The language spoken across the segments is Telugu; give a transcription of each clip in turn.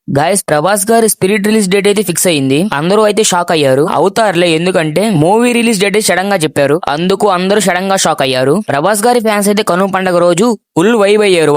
గాయస్ ప్రభాస్ గారి స్పిరిట్ రిలీజ్ డేట్ అయితే ఫిక్స్ అయింది. అందరూ అయితే షాక్ అయ్యారు. అవుతారులే, ఎందుకంటే మూవీ రిలీజ్ డేట్ సడన్ గా చెప్పారు. అందుకు అందరూ సడన్ గా షాక్ అయ్యారు. ప్రభాస్ గారి ఫ్యాన్స్ అయితే కనుమ పండగ రోజు ఫుల్ వైబ్ అయ్యారు.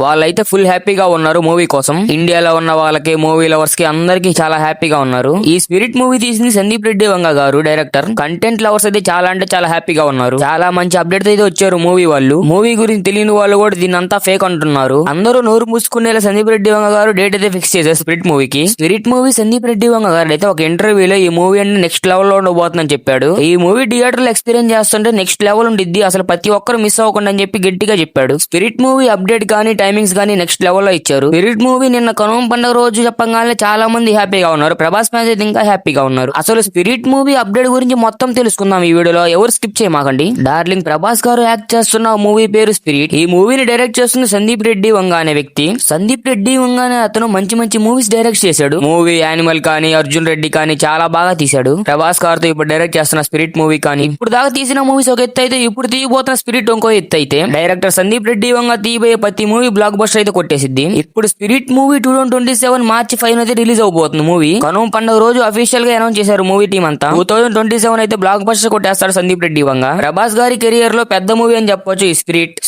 వాళ్ళైతే ఫుల్ హ్యాపీగా ఉన్నారు మూవీ కోసం. ఇండియాలో ఉన్న వాళ్ళకి, మూవీ లవర్స్ కి అందరికి చాలా హ్యాపీగా ఉన్నారు. ఈ స్పిరిట్ మూవీ తీసింది సందీప్ రెడ్డి వంగ గారు, డైరెక్టర్. కంటెంట్ లవర్స్ అయితే చాలా అంటే చాలా హ్యాపీగా ఉన్నారు. చాలా మంచి అప్డేట్ అయితే వచ్చారు మూవీ వాళ్ళు. మూవీ గురించి తెలియని వాళ్ళు కూడా దీన్ని అంతా ఫేక్ అంటున్నారు. అందరూ నోరు మూసుకునేలా సందీప్ రెడ్డి వంగ గారు డేట్ అయితే ఫిక్స్ చేశారు స్పిరిట్ మూవీకి. స్పిరిట్ మూవీ సందీప్ రెడ్డి వంగ గారు అయితే ఒక ఇంటర్వ్యూలో ఈ మూవీ అంటే నెక్స్ట్ లెవెల్ లో ఉండబోతుందని చెప్పాడు. ఈ మూవీ థియేటర్ లో ఎక్స్పీరియన్స్ చేస్తుంటే నెక్స్ట్ లెవెల్ ఉండిద్ది, అసలు ప్రతి ఒక్కరు మిస్ అవ్వకుండా అని చెప్పి గట్టిగా చెప్పాడు. స్పిరిట్ మూవీ అప్డేట్ కానీ టైమింగ్స్ కానీ నెక్స్ట్ లెవెల్ లో ఇచ్చారు. స్పిరిట్ మూవీ నిన్న కనుమ పండుగ రోజు చెప్పగానే చాలా మంది హ్యాపీగా ఉన్నారు. ప్రభాస్ ఫ్యాన్స్ అయితే ఇంకా హ్యాపీగా ఉన్నారు. అసలు స్పిరిట్ మూవీ అప్డేట్ గురించి మొత్తం తెలుసుకుందాం ఈ వీడియోలో. ఎవరు స్కిప్ చేయమాకండి. డార్లింగ్ ప్రభాస్ గారు యాక్ట్ చేస్తున్న మూవీ పేరు స్పిరిట్. ఈ మూవీని డైరెక్ట్ చేస్తున్న సందీప్ రెడ్డి వంగ అనే వ్యక్తి. సందీప్ రెడ్డి వంగ అనే అతను మంచి మంచి మూవీస్ డైరెక్ట్ చేశాడు. మూవీ యానిమల్ కానీ, అర్జున్ రెడ్డి కానీ చాలా బాగా తీశాడు. ప్రభాస్ గారితో ఇప్పుడు డైరెక్ట్ చేస్తున్న స్పిరిట్ మూవీ కానీ, ఇప్పుడు దాకా తీసిన మూవీస్ ఒక ఎత్తు అయితే, ఇప్పుడు తీయబోతున్న స్పిరిట్ ఇంకో ఎత్తు అయితే, డైరెక్టర్ సందీప్ రెడ్డి వంగ తీయబోయే ప్రతి మూవీ బ్లాక్ బస్టర్ అయితే కొట్టేసిద్ది. ఇప్పుడు స్పిరిట్ మూవీ 2027 మార్చి 5 అయితే రిలీజ్ అవబోతుంది. మూవీ కనుమ పండుగ రోజు అఫీషియల్ గా అనౌన్స్ చేశారు మూవీ టీం అంతా. 2027 అయితే బ్లాక్ బస్టర్ కొట్టేస్తాడు సందీప్ రెడ్డి వంగ. ప్రభాస్ గారి కెరియర్ లో పెద్ద మూవీ అని చెప్పొచ్చు ఈ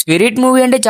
స్పిరిట్ మూవీ అంటే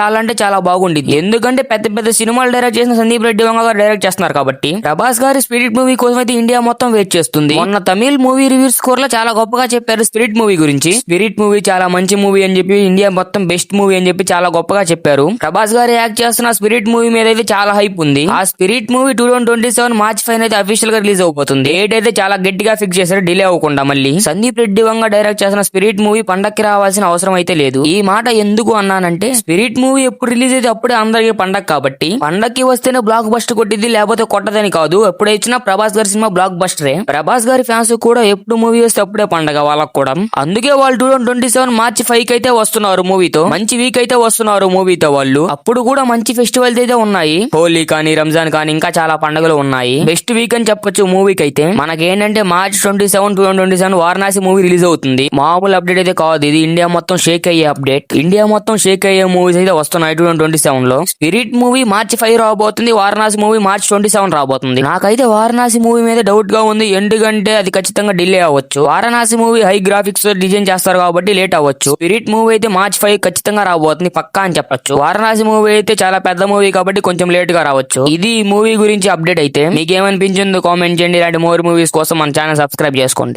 చాలా బాగుండిద్ది. ఎందుకంటే పెద్ద పెద్ద సినిమాలు డైరెక్ట్ చేసిన సందీప్ రెడ్డి వంగ గారు డైరెక్ట్ చేస్తున్నారు కాబట్టి. ప్రభాస్ గారి స్పిరిట్ మూవీ కోసం అయితే ఇండియా మొత్తం వెయిట్ చేస్తుంది. మొన్న తమిళ్ మూవీ రివ్యూ స్కోర్ లో చాలా గొప్పగా చెప్పారు స్పిరిట్ మూవీ గురించి. స్పిరిట్ మూవీ చాలా మంచి మూవీ అని చెప్పి, ఇండియా మొత్తం బెస్ట్ మూవీ అని చెప్పి చాలా గొప్పగా చెప్పారు. ప్రభాస్ గారు యాక్ట్ చేస్తున్న స్పిరిట్ మూవీ మీద అయితే చాలా హైప్ ఉంది. ఆ స్పిరిట్ మూవీ 2027 మార్చి 5 అయితే అఫీషియల్ గా రిలీజ్ అవబోతుంది. డేట్ అయితే చాలా గట్టిగా ఫిక్స్ చేశారు, డిలే అవ్వకుండా. మళ్ళీ సందీప్ రెడ్డి వంగ డైరెక్ట్ చేసిన స్పిరిట్ మూవీ పండక్కి రావాల్సిన అవసరం అయితే లేదు. ఈ మాట ఎందుకు అన్నానంటే, స్పిరిట్ మూవీ ఎప్పుడు రిలీజ్ అయితే అప్పుడే అందరికీ పండగ కాబట్టి, పండక్కి వస్తేనే బ్లాక్ బస్టర్ కొట్టింది, లేకపోతే కొట్టదని కాదు. ఎప్పుడు ఇచ్చినా ప్రభాస్ గారి సినిమా బ్లాక్ బస్టరే. ప్రభాస్ గారి ఫ్యాన్స్ కూడా ఎప్పుడు మూవీ వస్తే అప్పుడే పండగ వాళ్ళకు కూడా. అందుకే వాళ్ళు 2027 మార్చి 5 అయితే వస్తున్నారు మూవీతో. మంచి వీక్ అయితే వస్తున్నారు మూవీతో వాళ్ళు. అప్పుడు కూడా మంచి ఫెస్టివల్స్ అయితే ఉన్నాయి. హోలీ కానీ, రంజాన్ కానీ, ఇంకా చాలా పండుగలు ఉన్నాయి. బెస్ట్ వీక్ అని చెప్పొచ్చు మూవీకి అయితే. మనకేంటంటే మార్చ్ 27, 2027 వారణాసి మూవీ రిలీజ్ అవుతుంది. మామూలు అప్డేట్ అయితే కాదు ఇది, ఇండియా మొత్తం షేక్ అయ్యే అప్డేట్. ఇండియా మొత్తం షేక్ అయ్యే మూవీస్ అయితే వస్తున్నాయి 2027 లో. స్పిరిట్ మూవీ మార్చి 5 రాబోతుంది. వారణాసి మూవీ మార్చి 27 రాబోతుంది. నాకైతే వారణాసి మూవీ మీద డౌట్ గా ఉంది, ఎందుకంటే అది ఖచ్చితంగా డిలే అవ్వచ్చు. Varanasi movie high graphics design చేస్తారు కాబట్టి లేట్ అవ్వచ్చు. స్పిరిట్ మూవీ అయితే మార్చి 5 ఖచ్చితంగా రాబోతుంది, పక్కా అని చెప్పొచ్చు. వారణాసి మూవీ అయితే చాలా పెద్ద మూవీ కాబట్టి కొంచెం లేట్ గా రావచ్చు. ఇది మూవీ గురించి అప్డేట్ అయితే. మీకేమనిపించిందో కామెంట్ చేయండి. ఇలాంటి మోర్ మూవీస్ కోసం మన ఛానల్ సబ్స్క్రైబ్ చేసుకోండి.